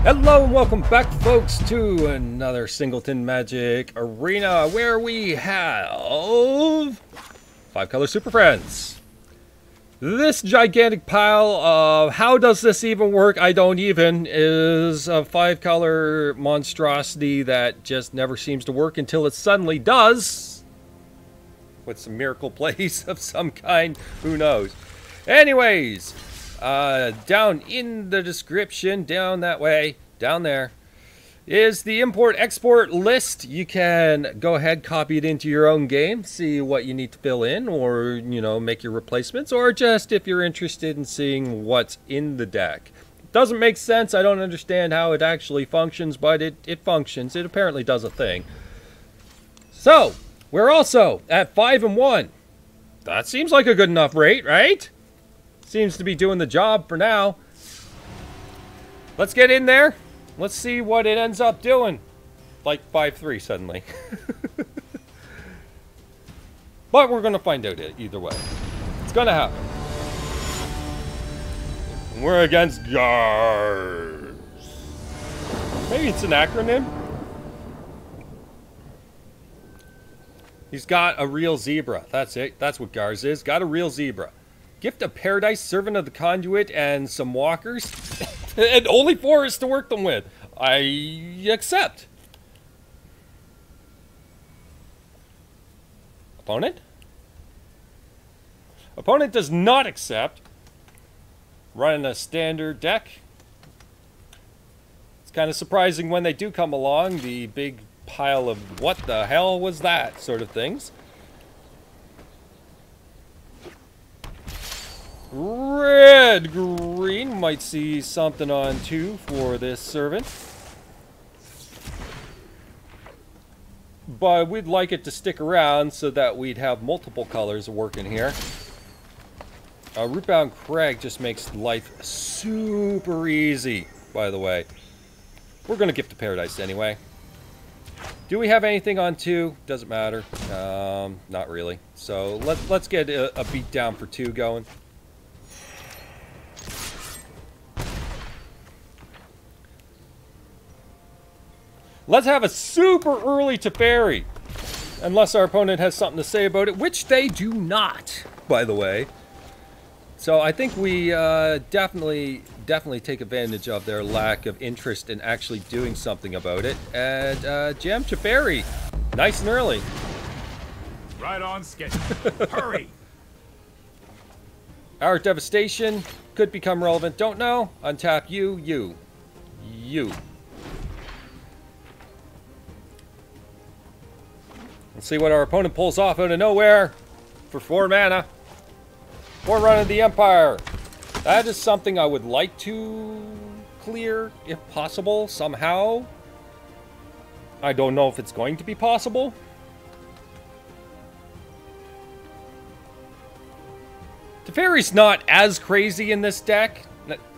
Hello and welcome back, folks, to another Singleton Magic Arena where we have 5-color Superfriends. This gigantic pile of how does this even work? I don't even is a 5-color monstrosity that just never seems to work until it suddenly does. With some miracle plays of some kind, who knows? Anyways. Down in the description, down that way, down there, is the import-export list. You can go ahead, copy it into your own game, see what you need to fill in, or, you know, make your replacements, or just if you're interested in seeing what's in the deck. Doesn't make sense, I don't understand how it actually functions, but it functions. It apparently does a thing. So, we're also at 5-1. That seems like a good enough rate, right? Seems to be doing the job for now. Let's get in there. Let's see what it ends up doing. Like 5-3 suddenly. But we're going to find out either way. It's going to happen. We're against Garr. Maybe it's an acronym. He's got a real zebra. That's it. That's what Garr's is. Got a real zebra. Gift of Paradise, Servant of the Conduit, and some walkers. And only forests to work them with. I accept. Opponent? Opponent does not accept. Running a standard deck. It's kind of surprising when they do come along. The big pile of what the hell was that sort of things. Red, green, might see something on 2 for this servant. But we'd like it to stick around so that we'd have multiple colors working here. Rootbound Crag just makes life super easy, by the way. We're going to Gift of Paradise anyway. Do we have anything on 2? Doesn't matter. Not really. So let's get a beat down for 2 going. Let's have a super early Teferi. Unless our opponent has something to say about it, which they do not, by the way. So I think we definitely take advantage of their lack of interest in actually doing something about it. And jam Teferi. Nice and early. Right on schedule. Hurry! Our Devastation could become relevant. Don't know. Untap you. Let's see what our opponent pulls off out of nowhere for 4 mana. Forerunner of the Empire. That is something I would like to clear, if possible, somehow. I don't know if it's going to be possible. Teferi's not as crazy in this deck.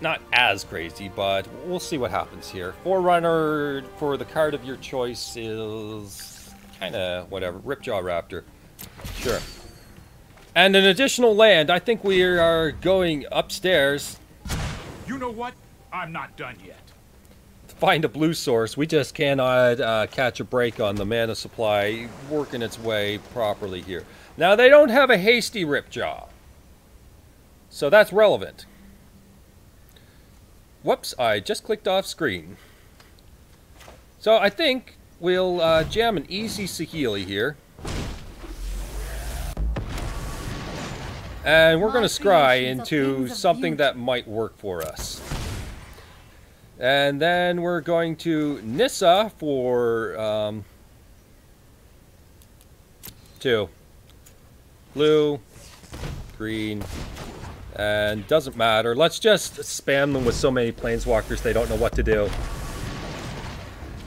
Not as crazy, but we'll see what happens here. Forerunner for the card of your choice is kind of whatever. Ripjaw Raptor. Sure. And an additional land. I think we are going upstairs. You know what? I'm not done yet. To find a blue source. We just cannot catch a break on the mana supply working its way properly here. Now, they don't have a hasty Ripjaw. So that's relevant. Whoops, I just clicked off screen. So I think we'll jam an easy Saheeli here. And we're going to scry into something that might work for us. And then we're going to Nissa for 2. Blue, green, and doesn't matter. Let's just spam them with so many planeswalkers they don't know what to do.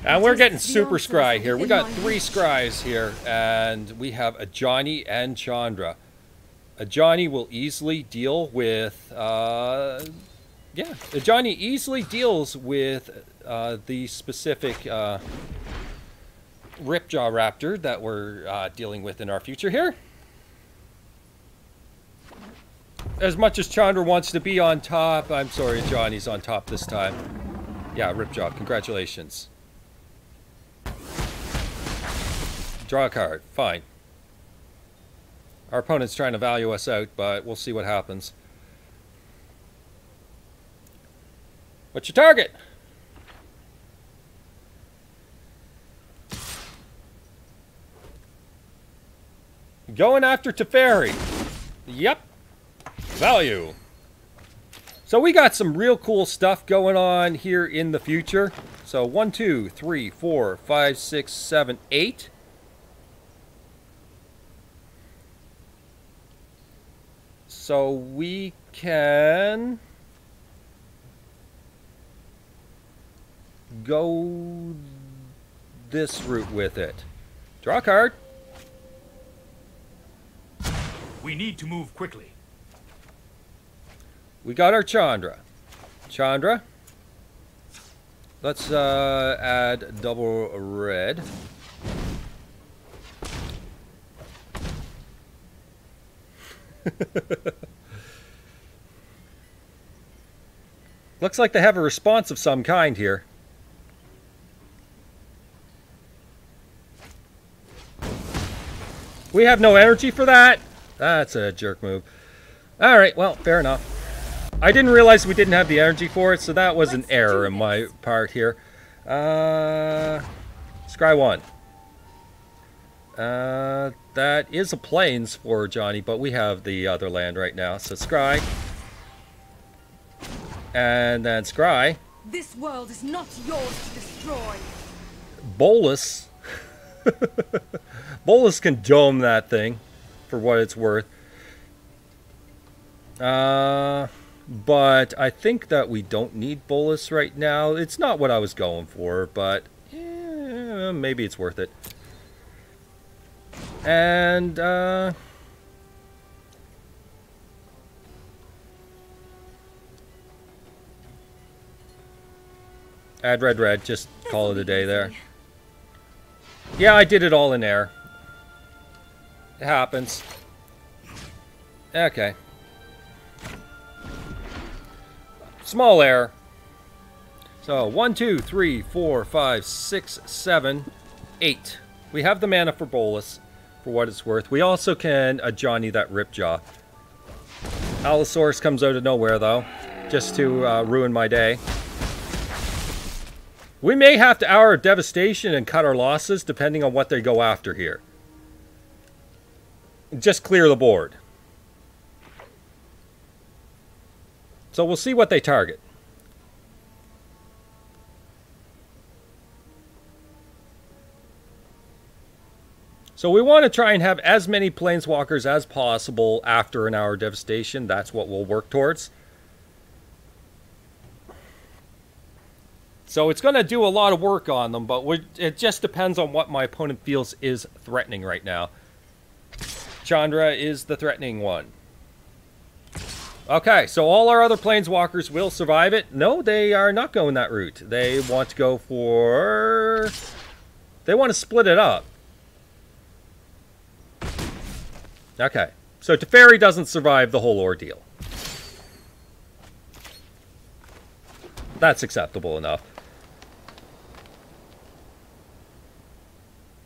And we're getting super scry here. We got 3 scries here, and we have Ajani and Chandra. Ajani will easily deal with, Ajani easily deals with the specific Ripjaw Raptor that we're dealing with in our future here. As much as Chandra wants to be on top, I'm sorry, Ajani's on top this time. Yeah, Ripjaw, congratulations. Draw a card, fine. Our opponent's trying to value us out, but we'll see what happens. What's your target? Going after Teferi. Yep. Value. So we got some real cool stuff going on here in the future. So 1, 2, 3, 4, 5, 6, 7, 8. So we can go this route with it. Draw a card. We need to move quickly. We got our Chandra. Chandra. Let's add double red. Looks like they have a response of some kind here. We have no energy for that? That's a jerk move. Alright, well, fair enough. I didn't realize we didn't have the energy for it, so that was an error in my part here. Scry 1. That is a plains for Johnny, but we have the other land right now. So Scry. And then Scry. This world is not yours to destroy. Bolas. Bolas can dome that thing for what it's worth. But I think that we don't need Bolas right now. It's not what I was going for, but maybe it's worth it. And add red, just call it a day there. Yeah, I did it all in air. It happens. Okay. Small error. So 1, 2, 3, 4, 5, 6, 7, 8. We have the mana for Bolas, for what it's worth. We also can Ajani that Ripjaw. Allosaurus comes out of nowhere, though, just to ruin my day. We may have to hour Devastation and cut our losses, depending on what they go after here. Just clear the board. So we'll see what they target. So we want to try and have as many planeswalkers as possible after an hour Devastation. That's what we'll work towards. So it's going to do a lot of work on them, but it just depends on what my opponent feels is threatening right now. Chandra is the threatening one. Okay, so all our other planeswalkers will survive it. No, they are not going that route. They want to go for... They want to split it up. Okay, so Teferi doesn't survive the whole ordeal. That's acceptable enough.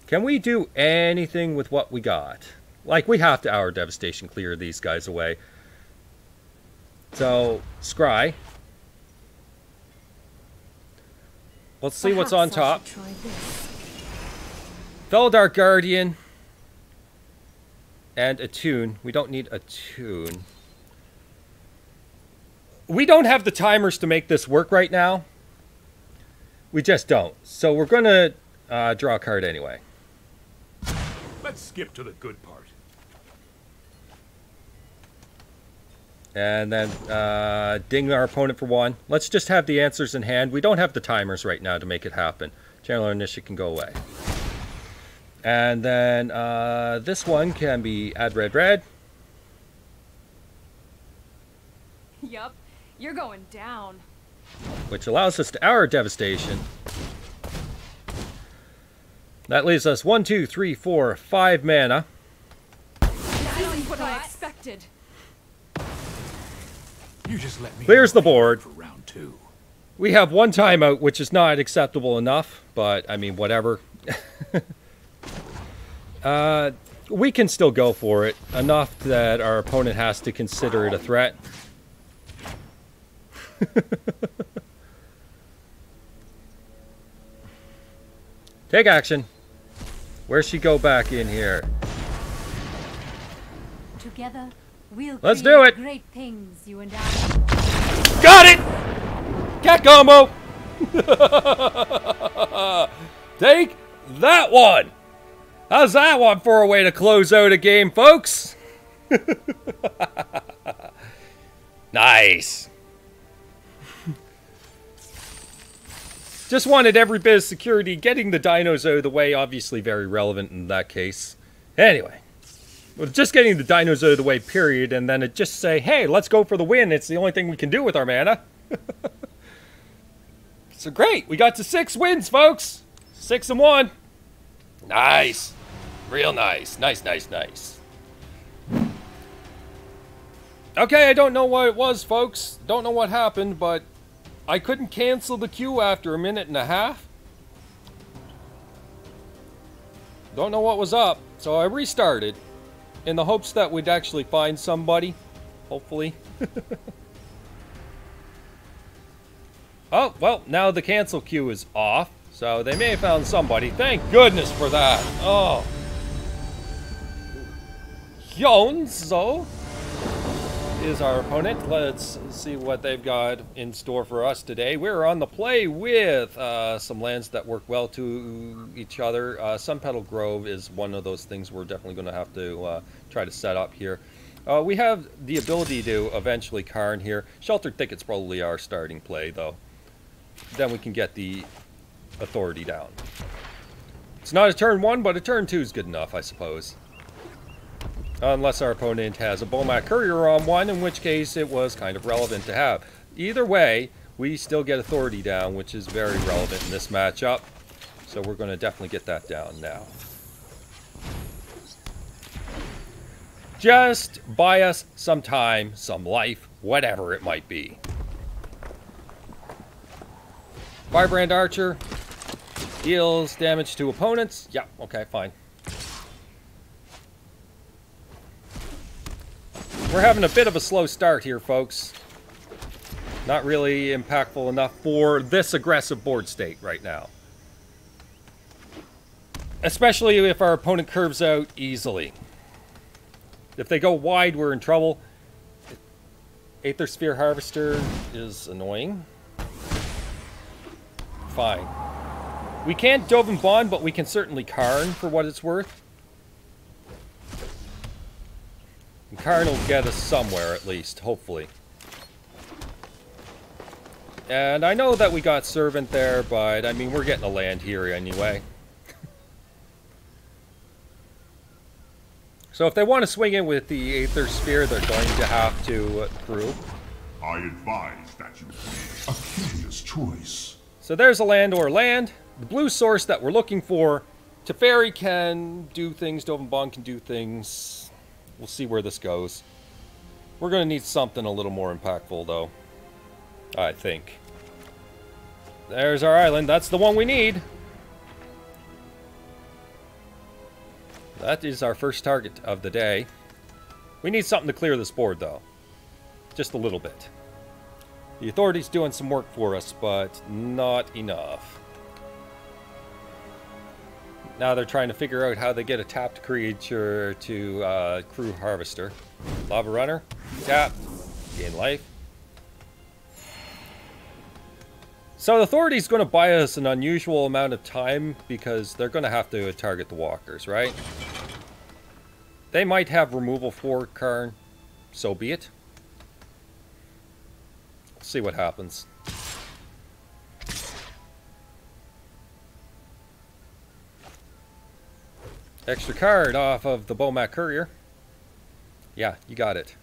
Can we do anything with what we got? Like, we have to hour Devastation clear these guys away. So, Scry. Let's see what's on top. Felidar Guardian. And Attune. We don't need Attune. We don't have the timers to make this work right now. We just don't. So we're going to draw a card anyway. Let's skip to the good part. And then ding our opponent for 1. Let's just have the answers in hand. We don't have the timers right now to make it happen. Channeler Initiate can go away. And then this one can be add red. Yup, you're going down. Which allows us to hour Devastation. That leaves us 1, 2, 3, 4, 5 mana. That isn't what I expected. You just let me Clears the board. for round 2. We have one timeout, which is not acceptable enough, but, I mean, whatever. We can still go for it, enough that our opponent has to consider it a threat. Take action. Where's she go back in here? Together, we'll Let's do it. Great things, you and I. Got it! Cat combo! Take that one! How's that one for a way to close out a game, folks? Nice. Just wanted every bit of security. Getting the dinos out of the way, obviously very relevant in that case. Anyway, well, just getting the dinos out of the way, period, and then it just say, hey, let's go for the win. It's the only thing we can do with our mana. So great, we got to 6 wins, folks. 6-1. Nice. Real nice. Nice, nice, nice. Okay, I don't know what it was, folks. Don't know what happened, but I couldn't cancel the queue after a minute and a half. Don't know what was up, so I restarted in the hopes that we'd actually find somebody, hopefully. Oh, well, now the cancel queue is off, so they may have found somebody. Thank goodness for that. Oh. Yonzo is our opponent. Let's see what they've got in store for us today. We're on the play with some lands that work well to each other. Sunpetal Grove is one of those things we're definitely going to have to try to set up here. We have the ability to eventually Karn here. Sheltered Thicket's probably our starting play, though. Then we can get the authority down. It's not a turn 1, but a turn 2 is good enough, I suppose. Unless our opponent has a Bomat Courier on one, in which case it was kind of relevant to have. Either way, we still get authority down, which is very relevant in this matchup. So we're going to definitely get that down now. Just buy us some time, some life, whatever it might be. Firebrand Archer deals damage to opponents. Yeah, okay, fine. We're having a bit of a slow start here, folks. Not really impactful enough for this aggressive board state right now. Especially if our opponent curves out easily. If they go wide, we're in trouble. Aether Sphere Harvester is annoying. Fine. We can't Dovin Baan, but we can certainly Karn for what it's worth. And Karn will get us somewhere at least, hopefully. And I know that we got Servant there, but I mean, we're getting a land here anyway. So if they want to swing in with the Aether Sphere, they're going to have to crew. I advise that you make a curious choice. So there's a land or land. The blue source that we're looking for. Teferi can do things. Dovin Baan can do things. We'll see where this goes. We're going to need something a little more impactful, though. I think. There's our island. That's the one we need. That is our first target of the day. We need something to clear this board, though. Just a little bit. The authority's doing some work for us, but not enough. Now they're trying to figure out how they get a tapped creature to crew Harvester. Lava Runner, tap, gain life. So the authority's going to buy us an unusual amount of time because they're going to have to target the walkers, right? They might have removal for Karn, so be it. See what happens. Extra card off of the Bomat Courier. Yeah, you got it.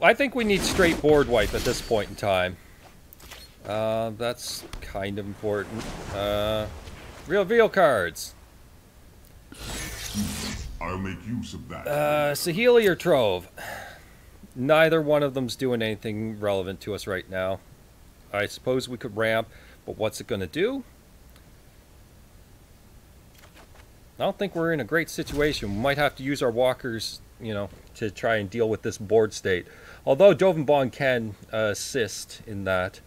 I think we need straight board wipe at this point in time. That's kind of important. Reveal cards. I'll make use of that. Saheeli or Trove. Neither one of them's doing anything relevant to us right now. I suppose we could ramp, but what's it going to do? I don't think we're in a great situation. We might have to use our walkers, you know, to try and deal with this board state. Although Dovin Baan can assist in that.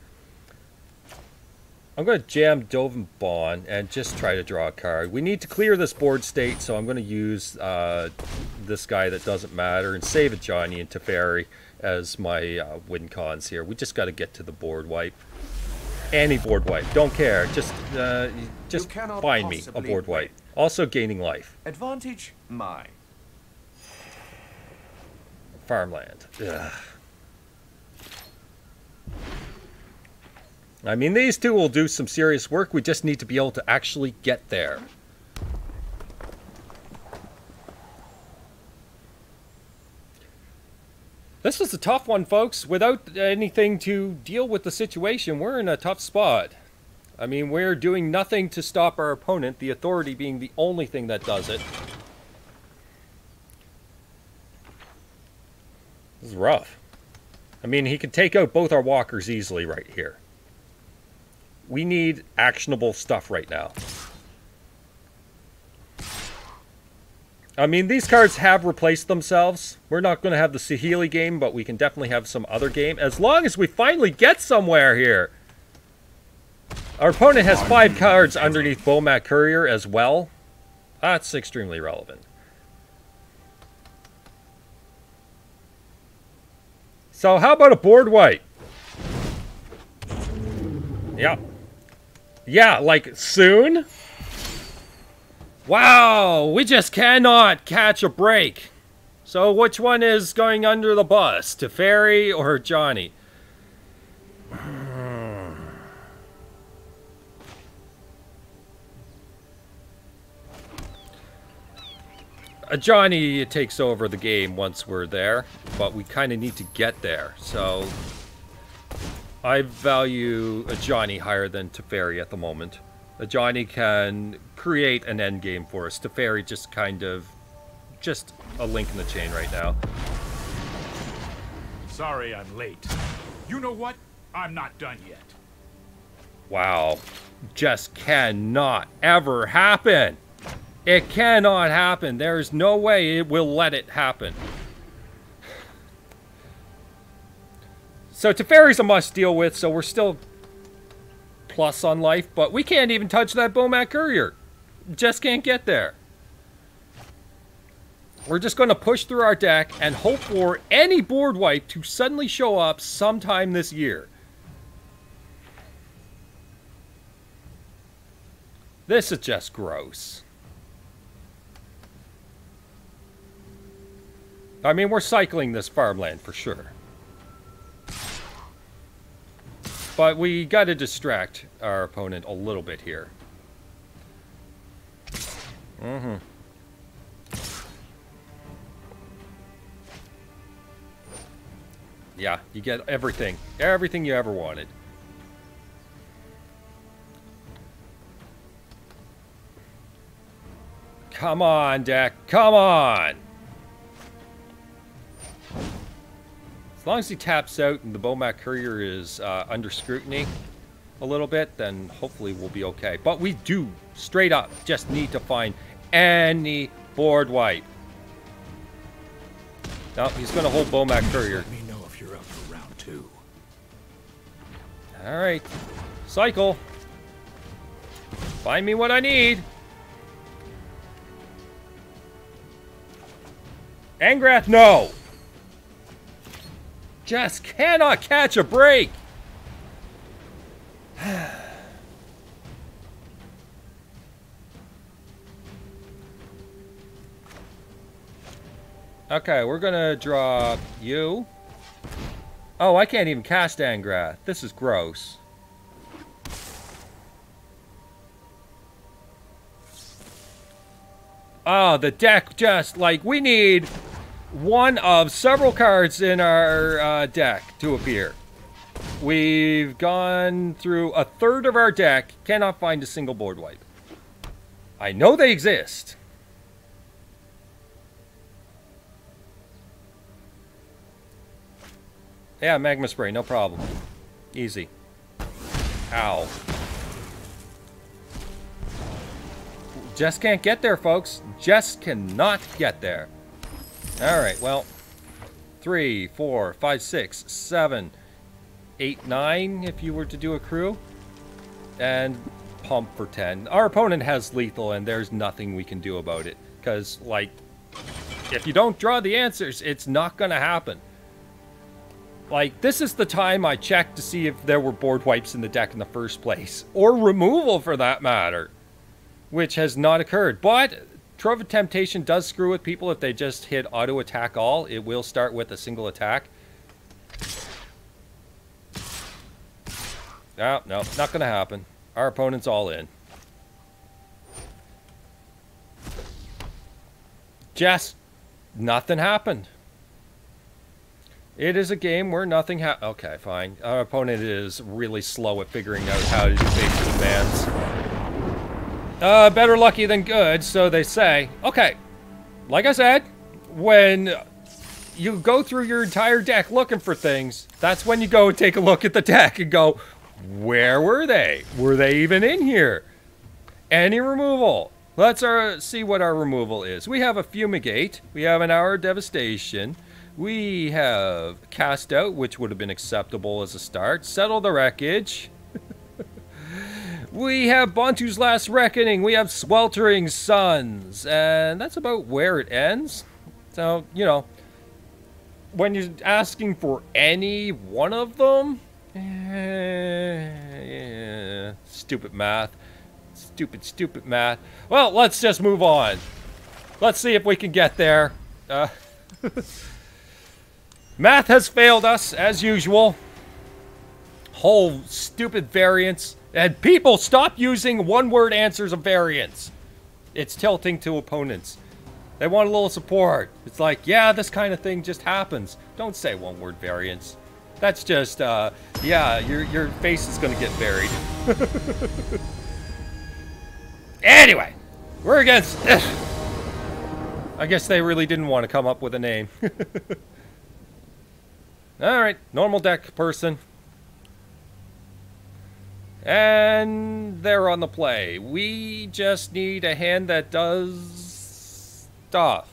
I'm going to jam Dovin Baan and just try to draw a card. We need to clear this board state, so I'm going to use this guy that doesn't matter and save Ajani and Teferi as my win cons here. We just got to get to the board wipe. Any board wipe, don't care. Just find me a board wipe. Also gaining life. Advantage mine. Farmland. Ugh. I mean, these two will do some serious work. We just need to be able to actually get there. This is a tough one, folks. Without anything to deal with the situation, we're in a tough spot. I mean, we're doing nothing to stop our opponent, the authority being the only thing that does it. This is rough. I mean, he can take out both our walkers easily right here. We need actionable stuff right now. I mean, these cards have replaced themselves. We're not going to have the Saheeli game, but we can definitely have some other game. As long as we finally get somewhere here. Our opponent has 5 cards underneath Bomat Courier as well. That's extremely relevant. So how about a board wipe? Yeah. Yeah, like soon? Wow, we just cannot catch a break. So which one is going under the bus? Teferi or Ajani? Ajani takes over the game once we're there, but we kind of need to get there. So I value Ajani higher than Teferi at the moment. Ajani can create an end game for us. Teferi just kind of just a link in the chain right now. Sorry I'm late. You know what? I'm not done yet. Wow. Just cannot ever happen. It cannot happen. There's no way it will let it happen. So Teferi's a must deal with, so we're still plus on life, but we can't even touch that Bomat Courier. Just can't get there. We're just going to push through our deck and hope for any board wipe to suddenly show up sometime this year. This is just gross. I mean, we're cycling this farmland for sure. But we got to distract our opponent a little bit here. Yeah, you get everything. Everything you ever wanted. Come on, deck. Come on! As long as he taps out and the Bomat Courier is under scrutiny a little bit, then hopefully we'll be okay. But we do, straight up, just need to find any board wipe. No, he's going to hold Bomat Courier. Let me know if you're up for round 2. Alright. Cycle. Find me what I need. Angrath, no! Just cannot catch a break. Okay, we're gonna draw you. Oh, I can't even cast Angrath. This is gross. Oh, the deck just, like, we need one of several cards in our deck to appear. We've gone through a third of our deck, cannot find a single board wipe. I know they exist. Yeah, magma spray, no problem. Easy. Ow. Just can't get there, folks. Just cannot get there. Alright, well. 3, 4, 5, 6, 7, 8, 9 if you were to do a crew. And pump for 10. Our opponent has lethal and there's nothing we can do about it. Because, like, if you don't draw the answers, it's not going to happen. Like, this is the time I checked to see if there were board wipes in the deck in the first place. Or removal, for that matter. Which has not occurred. But Trove of Temptation does screw with people if they just hit auto attack all. It will start with a single attack. No, no, not going to happen. Our opponent's all in. Just nothing happened. It is a game where nothing okay, fine. Our opponent is really slow at figuring out how to do basic demands. Better lucky than good, so they say. Okay, like I said, when you go through your entire deck looking for things, that's when you go and take a look at the deck and go, where were they? Were they even in here? Any removal? Let's see what our removal is. We have a Fumigate. We have an Hour of Devastation. We have Cast Out, which would have been acceptable as a start. Settle the Wreckage. We have Bantu's Last Reckoning. We have Sweltering Suns. And that's about where it ends. So, you know, when you're asking for any one of them, yeah, stupid math. Stupid math. Well, let's just move on. Let's see if we can get there. Math has failed us, as usual. Whole stupid variance. And people, stop using one-word answers of variance. It's tilting to opponents. They want a little support. It's like, yeah, this kind of thing just happens. Don't say one-word variance. That's just, yeah, your face is going to get buried. Anyway, we're against... I guess they really didn't want to come up with a name. Alright, normal deck person. And they're on the play. We just need a hand that does stuff.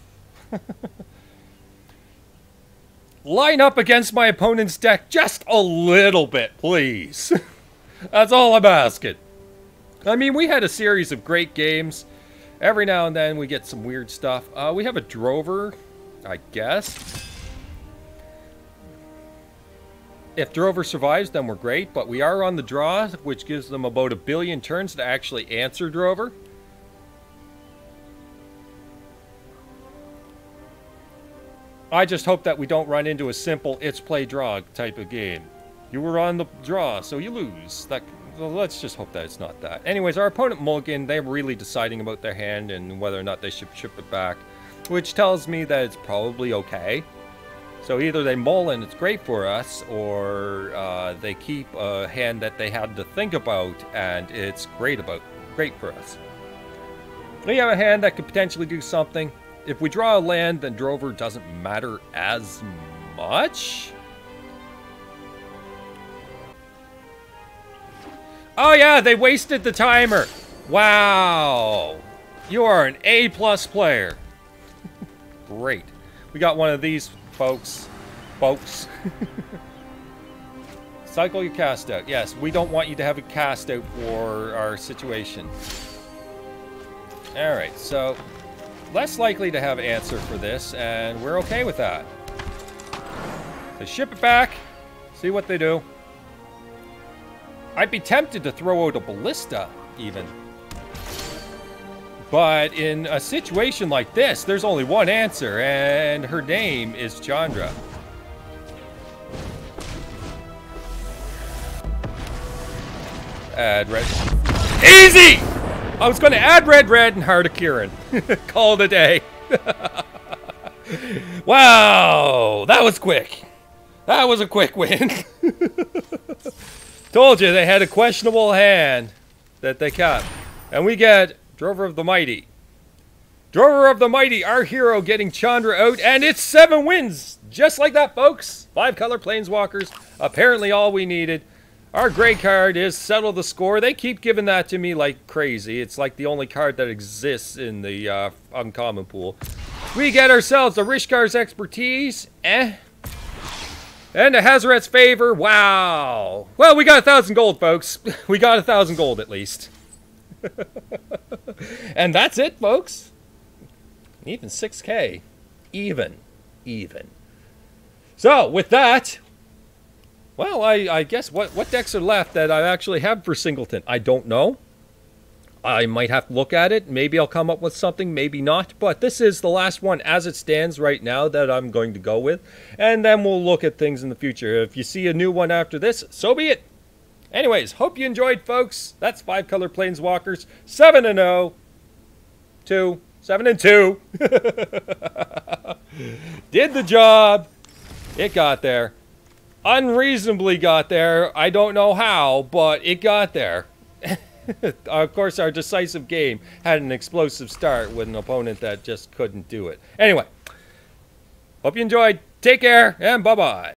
Line up against my opponent's deck just a little bit, please. That's all I'm asking. I mean, we had a series of great games. Every now and then we get some weird stuff. We have a Drover, I guess. If Drover survives, then we're great, but we are on the draw, which gives them about 1 billion turns to actually answer Drover. I just hope that we don't run into a simple it's play draw type of game. You were on the draw, so you lose. Well, let's just hope that it's not that. Anyways, our opponent mulligan, they're really deciding about their hand and whether or not they should ship it back, which tells me that it's probably okay. So either they mull and it's great for us, or they keep a hand that they had to think about and it's great for us. We have a hand that could potentially do something. If we draw a land, then Drover doesn't matter as much. Oh yeah, they wasted the timer. Wow. You are an A+ player. Great. We got one of these, folks. Cycle your cast out. Yes, we don't want you to have a cast out for our situation. Alright, so less likely to have an answer for this, and we're okay with that. So ship it back, see what they do. I'd be tempted to throw out a Ballista, even. But in a situation like this, there's only one answer, and her name is Chandra. Add red. Easy! I was going to add red and Heart of Kirin. Call it a day. Wow, that was quick. That was a quick win. Told you they had a questionable hand that they kept. And we get Drover of the Mighty. Drover of the Mighty, our hero, getting Chandra out, and it's 7 wins! Just like that, folks! 5 color planeswalkers, apparently all we needed. Our gray card is Settle the Score. They keep giving that to me like crazy. It's like the only card that exists in the uncommon pool. We get ourselves the Rishkar's Expertise. And the Hazaret's Favor. Wow. Well, we got 1,000 gold, folks. We got 1,000 gold at least. And that's it, folks. Even 6K. Even. So, with that... Well, I guess what decks are left that I actually have for Singleton? I don't know. I might have to look at it. Maybe I'll come up with something, maybe not. But this is the last one as it stands right now that I'm going to go with. And then we'll look at things in the future. If you see a new one after this, so be it. Anyways, hope you enjoyed, folks. That's 5-color Planeswalkers. 7-0. 7-2. Did the job. It got there. Unreasonably got there. I don't know how, but it got there. Of course, our decisive game had an explosive start with an opponent that just couldn't do it. Anyway, hope you enjoyed. Take care, and bye-bye.